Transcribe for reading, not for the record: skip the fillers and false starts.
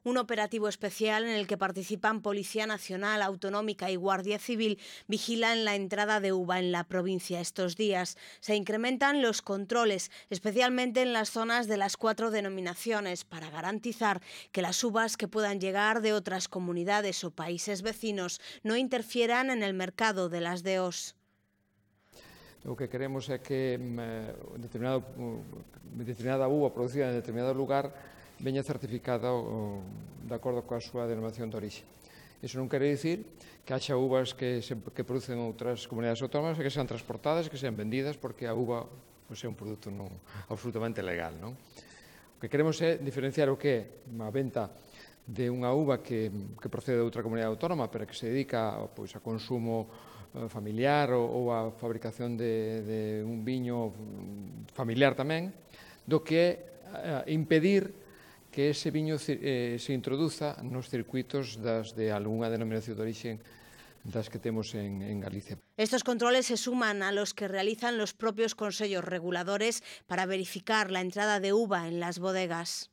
Un operativo especial en el que participan Policía Nacional, Autonómica y Guardia Civil vigilan la entrada de uva en la provincia estos días. Se incrementan los controles, especialmente en las zonas de las 4 denominaciones, para garantizar que las uvas que puedan llegar de otras comunidades o países vecinos no interfieran en el mercado de las DOs. O que queremos é que determinada uva producida en determinado lugar veña certificada de acordo coa súa denominación de orixe. Iso non quere dicir que haxa uvas que producen outras comunidades autónomas e que sean transportadas e que sean vendidas porque a uva é un produto absolutamente legal. O que queremos é diferenciar o que é a venta de unha uva que procede de outra comunidade autónoma pero que se dedica a consumo familiar ou a fabricación de un viño familiar tamén, do que impedir que ese viño se introduza nos circuitos de algunha denominación de orixe das que temos en Galicia. Estos controles se suman a los que realizan los propios consellos reguladores para verificar la entrada de uva en las bodegas.